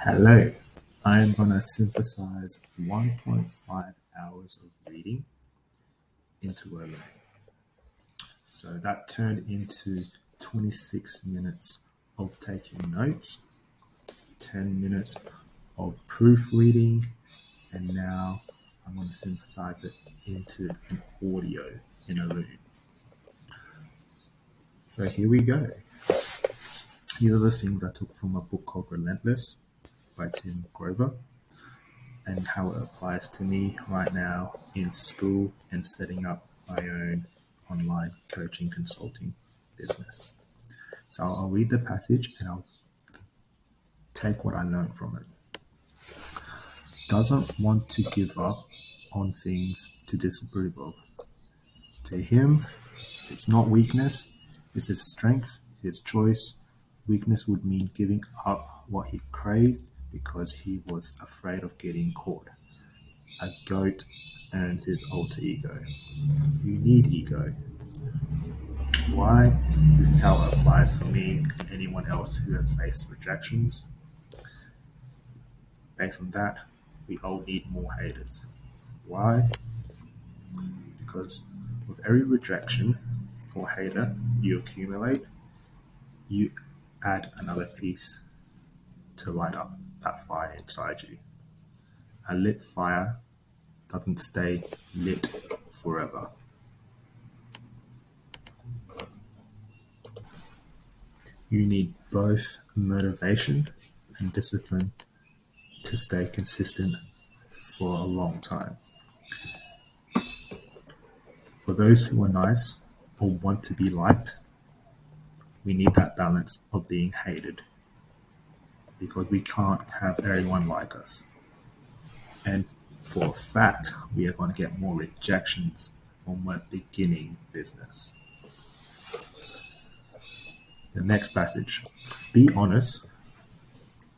Hello, I am going to synthesize 1.5 hours of reading into a loom. So that turned into 26 minutes of taking notes, 10 minutes of proofreading, and now I'm going to synthesize it into an audio in a loom. So here we go. Here are the things I took from a book called Relentless by Tim Grover, and how it applies to me right now in school and setting up my own online coaching consulting business. So I'll read the passage and I'll take what I learned from it. Doesn't want to give up on things to disapprove of. To him, it's not weakness, it's his strength, his choice. Weakness would mean giving up what he craved because he was afraid of getting caught. A goat earns his alter ego. You need ego. Why? This is how it applies for me and anyone else who has faced rejections. Based on that, we all need more haters. Why? Because with every rejection or hater you accumulate, you add another piece to light up that fire inside you. A lit fire doesn't stay lit forever. You need both motivation and discipline to stay consistent for a long time. For those who are nice or want to be liked, we need that balance of being hated because we can't have everyone like us. And for a fact, we are going to get more rejections when we're beginning business. The next passage. Be honest.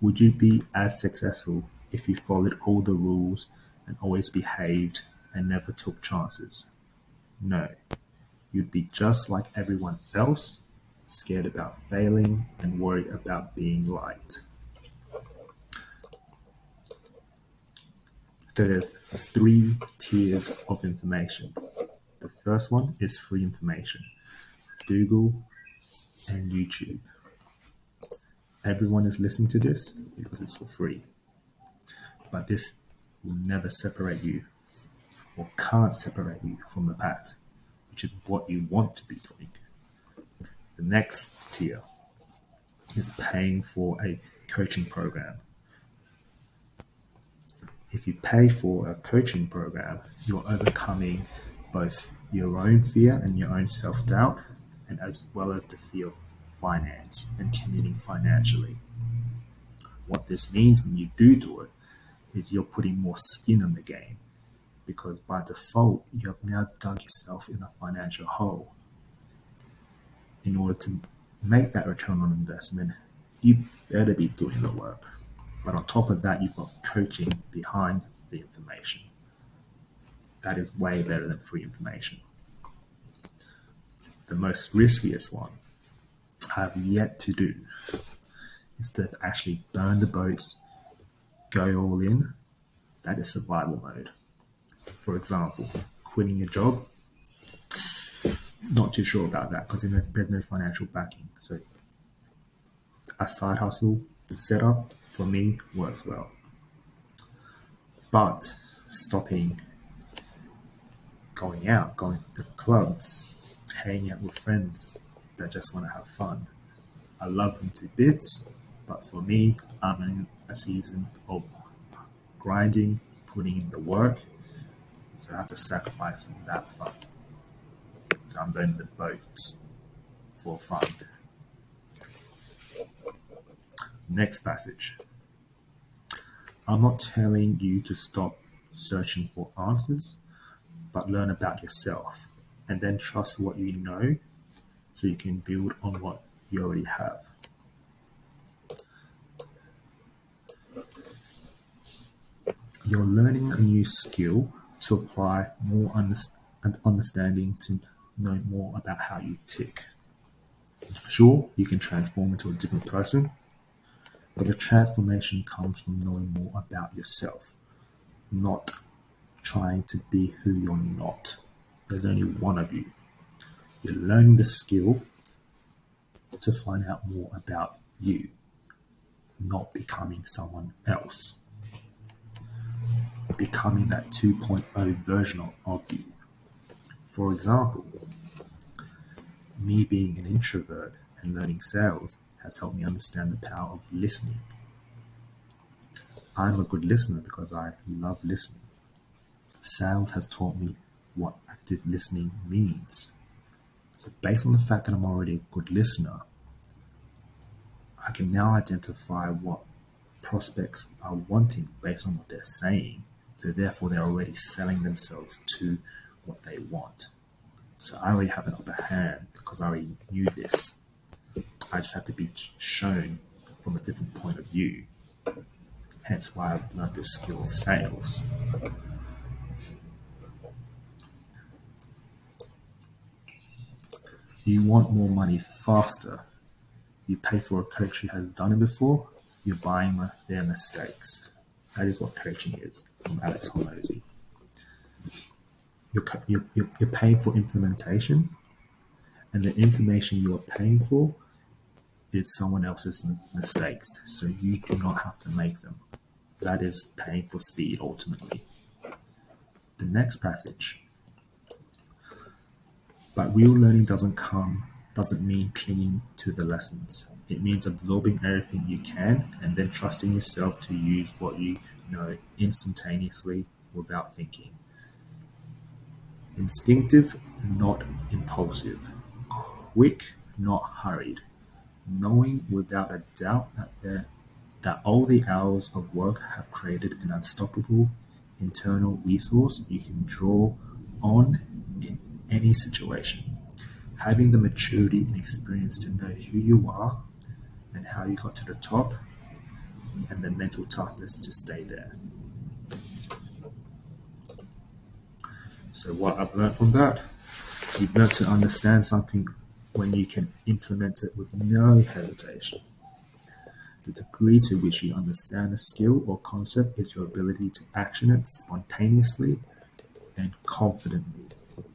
Would you be as successful if you followed all the rules and always behaved and never took chances? No. You'd be just like everyone else, scared about failing and worried about being liked. There are 3 tiers of information. The first one is free information. Google and YouTube. Everyone is listening to this because it's for free. But this will never separate you or can't separate you from the path, which is what you want to be doing. The next tier is paying for a coaching program. If you pay for a coaching program, you're overcoming both your own fear and your own self-doubt, and as well as the fear of finance and committing financially. What this means when you do it is you're putting more skin in the game, because by default, you have now dug yourself in a financial hole. In order to make that return on investment, you better be doing the work. But on top of that, you've got coaching behind the information. That is way better than free information. The most riskiest one I have yet to do is to actually burn the boats, go all in. That is survival mode. For example, quitting your job. Not too sure about that because there's no financial backing. So a side hustle setup for me works well. But stopping going out, going to clubs, hanging out with friends that just want to have fun. I love them to bits, but for me, I'm in a season of grinding, putting in the work, so I have to sacrifice some of that fun. So I'm burning the boats for fun. Next passage. I'm not telling you to stop searching for answers, but learn about yourself and then trust what you know so you can build on what you already have. You're learning a new skill to apply more understanding to know more about how you tick. Sure, you can transform into a different person, But the transformation comes from knowing more about yourself, not trying to be who you're not. There's only one of you. You're learning the skill to find out more about you, not becoming someone else. Becoming that 2.0 version of you. For example, me being an introvert and learning sales has helped me understand the power of listening. I'm a good listener because I love listening. Sales has taught me what active listening means. So based on the fact that I'm already a good listener, I can now identify what prospects are wanting based on what they're saying. So therefore they're already selling themselves to what they want. So I already have an upper hand because I already knew this. I just have to be shown from a different point of view. Hence why I've learned this skill of sales. You want more money faster. You pay for a coach who has done it before. You're buying their mistakes. That is what coaching is, from Alex Hormozy. You're paying for implementation, and the information you are paying for is someone else's mistakes, so you do not have to make them. That is paying for speed, ultimately. The next passage. But real learning doesn't mean clinging to the lessons. It means absorbing everything you can and then trusting yourself to use what you know instantaneously without thinking. Instinctive, not impulsive. Quick, not hurried. Knowing without a doubt that all the hours of work have created an unstoppable internal resource you can draw on in any situation. Having the maturity and experience to know who you are and how you got to the top, and the mental toughness to stay there. So what I've learned from that, you've learned to understand something when you can implement it with no hesitation. The degree to which you understand a skill or concept is your ability to action it spontaneously and confidently.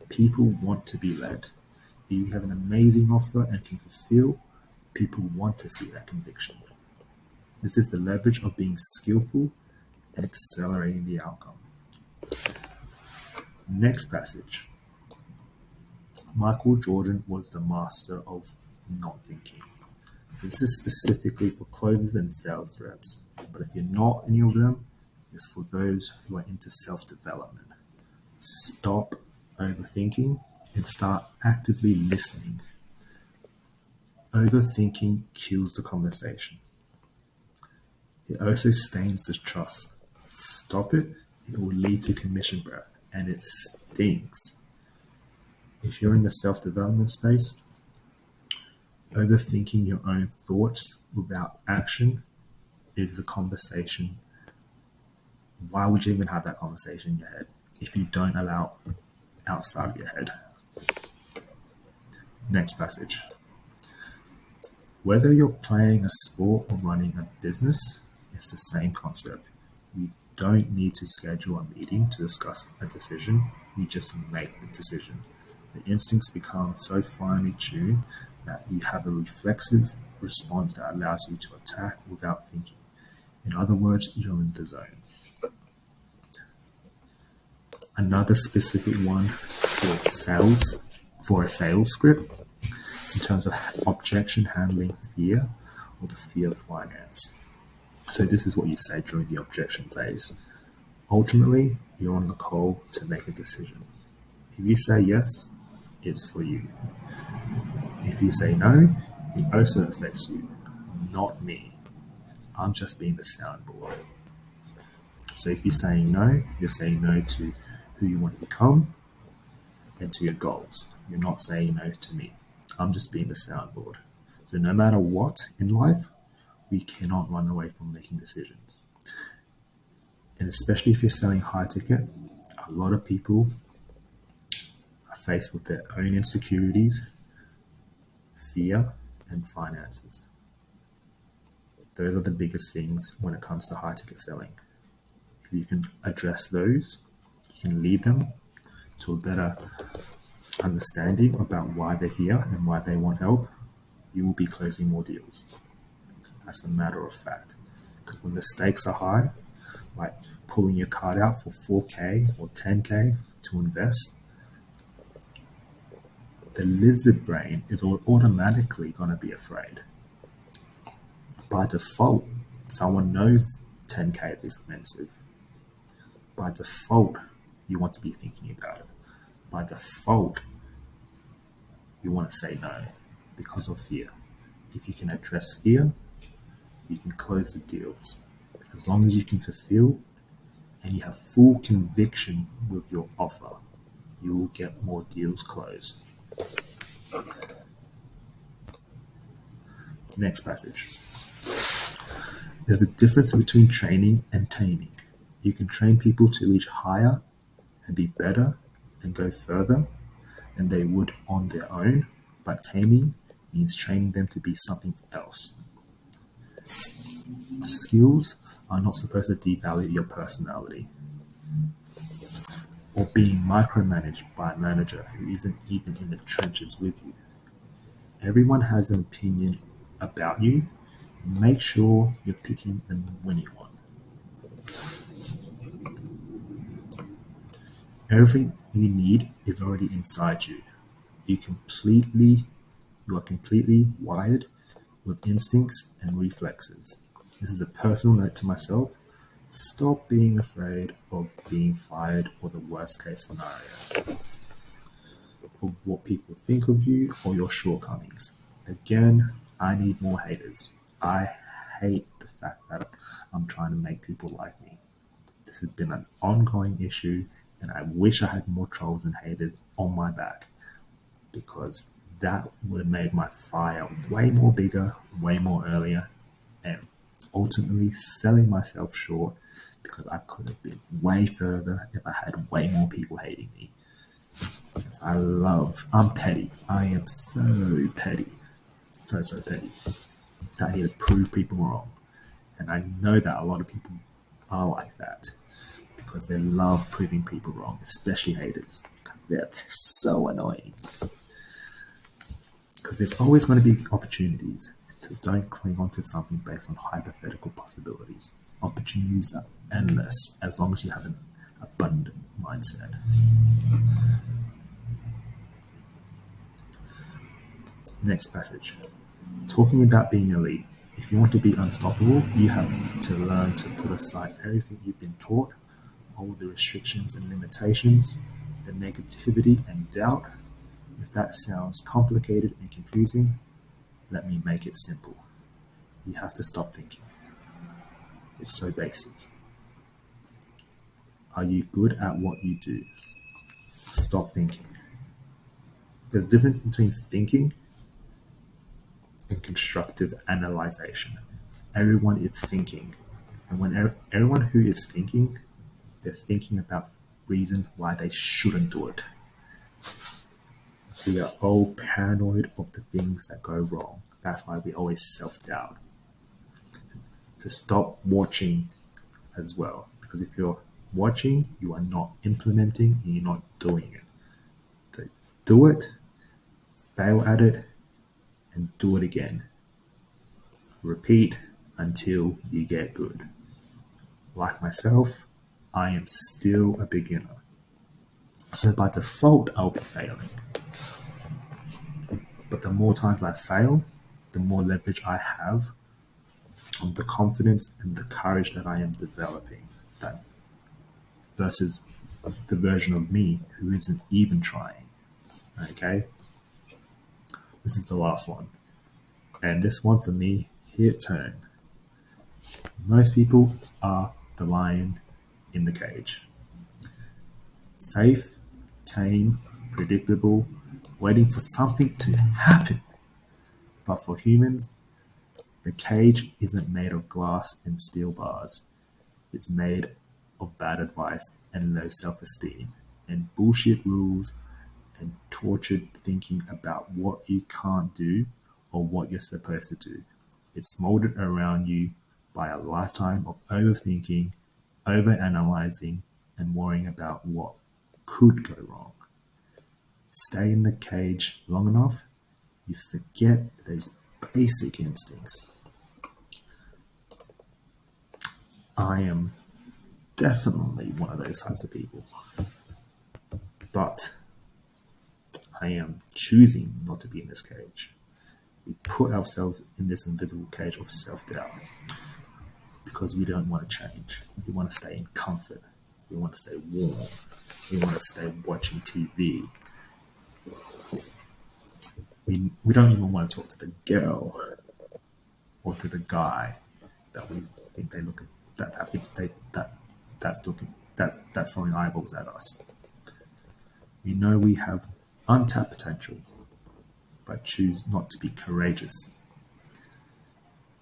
People want to be led. If you have an amazing offer and can fulfill, people want to see that conviction. This is the leverage of being skillful and accelerating the outcome. Next passage. Michael Jordan was the master of not thinking. This is specifically for closers and sales reps, but if you're not any of them, it's for those who are into self-development. Stop overthinking and start actively listening. Overthinking kills the conversation. It also stains the trust. Stop it, it will lead to commission breath, and it stinks. If you're in the self-development space, overthinking your own thoughts without action is the conversation. Why would you even have that conversation in your head if you don't allow outside of your head? Next passage. Whether you're playing a sport or running a business, it's the same concept. You don't need to schedule a meeting to discuss a decision. You just make the decision. The instincts become so finely tuned that you have a reflexive response that allows you to attack without thinking. In other words, you're in the zone. Another specific one for a sales script, in terms of objection handling fear or the fear of finance. So this is what you say during the objection phase. Ultimately, you're on the call to make a decision. If you say yes, it's for you. If you say no, it also affects you, not me. I'm just being the soundboard. So if you're saying no to who you want to become and to your goals. You're not saying no to me. I'm just being the soundboard. So no matter what in life, we cannot run away from making decisions. And especially if you're selling high ticket, a lot of people are faced with their own insecurities, fear, and finances. Those are the biggest things when it comes to high ticket selling. If you can address those, you can lead them to a better understanding about why they're here and why they want help, you will be closing more deals. That's a matter of fact. Because when the stakes are high, like pulling your card out for 4K or 10K to invest, the lizard brain is automatically going to be afraid. By default, someone knows 10K is expensive. By default, you want to be thinking about it. By default, you want to say no because of fear. If you can address fear, you can close the deals. As long as you can fulfill and you have full conviction with your offer, you will get more deals closed. Next passage. There's a difference between training and taming. You can train people to reach higher and be better and go further than they would on their own, but taming means training them to be something else. Skills are not supposed to devalue your personality or being micromanaged by a manager who isn't even in the trenches with you. Everyone has an opinion about you. Make sure you're picking the winning one. Everything you need is already inside you. You are completely wired with instincts and reflexes. This is a personal note to myself. Stop being afraid of being fired or the worst case scenario, of what people think of you or your shortcomings. Again, I need more haters. I hate the fact that I'm trying to make people like me. This has been an ongoing issue, and I wish I had more trolls and haters on my back, because that would have made my fire way more bigger, way more earlier, and ultimately selling myself short, because I could have been way further if I had way more people hating me. Because I'm petty. I am so petty. So petty. That I need to prove people wrong. And I know that a lot of people are like that, because they love proving people wrong, especially haters. They're so annoying. Because there's always going to be opportunities. So don't cling on to something based on hypothetical possibilities. Opportunities are endless as long as you have an abundant mindset. Next passage. Talking about being elite. If you want to be unstoppable, you have to learn to put aside everything you've been taught, all the restrictions and limitations, the negativity and doubt. If that sounds complicated and confusing, let me make it simple. You have to stop thinking. It's so basic. Are you good at what you do? Stop thinking. There's a difference between thinking and constructive analyzation. Everyone is thinking. And when everyone who is thinking, they're thinking about reasons why they shouldn't do it. We are all paranoid of the things that go wrong. That's why we always self-doubt. So stop watching as well. Because if you're watching, you are not implementing and you're not doing it. So do it, fail at it, and do it again. Repeat until you get good. Like myself, I am still a beginner. So by default, I'll be failing. But the more times I fail, the more leverage I have on the confidence and the courage that I am developing, that versus the version of me who isn't even trying. Okay? This is the last one. And this one for me, hit turn. Most people are the lion in the cage. Safe, tame, predictable, waiting for something to happen. But for humans, the cage isn't made of glass and steel bars. It's made of bad advice and low self-esteem and bullshit rules and tortured thinking about what you can't do or what you're supposed to do. It's molded around you by a lifetime of overthinking, overanalyzing, and worrying about what could go wrong. Stay in the cage long enough, you forget those basic instincts. I am definitely one of those types of people, but I am choosing not to be in this cage. We put ourselves in this invisible cage of self-doubt because we don't want to change. We want to stay in comfort. We want to stay warm. We want to stay watching TV. We don't even want to talk to the girl or to the guy that we think they look at that's throwing eyeballs at us. We know we have untapped potential, but choose not to be courageous,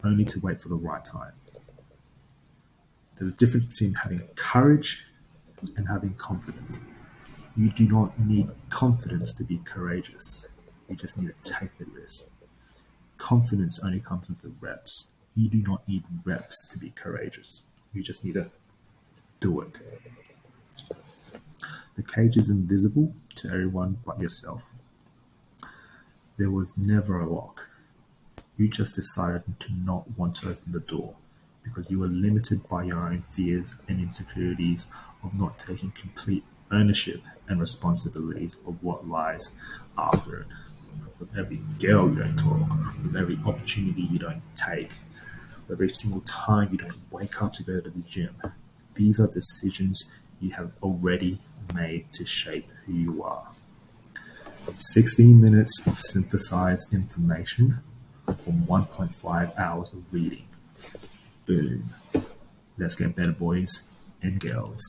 only to wait for the right time. There's a difference between having courage and having confidence. You do not need confidence to be courageous. You just need to take the risk. Confidence only comes with the reps. You do not need reps to be courageous. You just need to do it. The cage is invisible to everyone but yourself. There was never a lock. You just decided to not want to open the door because you were limited by your own fears and insecurities of not taking complete ownership and responsibilities of what lies after it. With every girl you don't talk, with every opportunity you don't take, with every single time you don't wake up to go to the gym. These are decisions you have already made to shape who you are. 16 minutes of synthesized information from 1.5 hours of reading. Boom. Let's get better, boys and girls.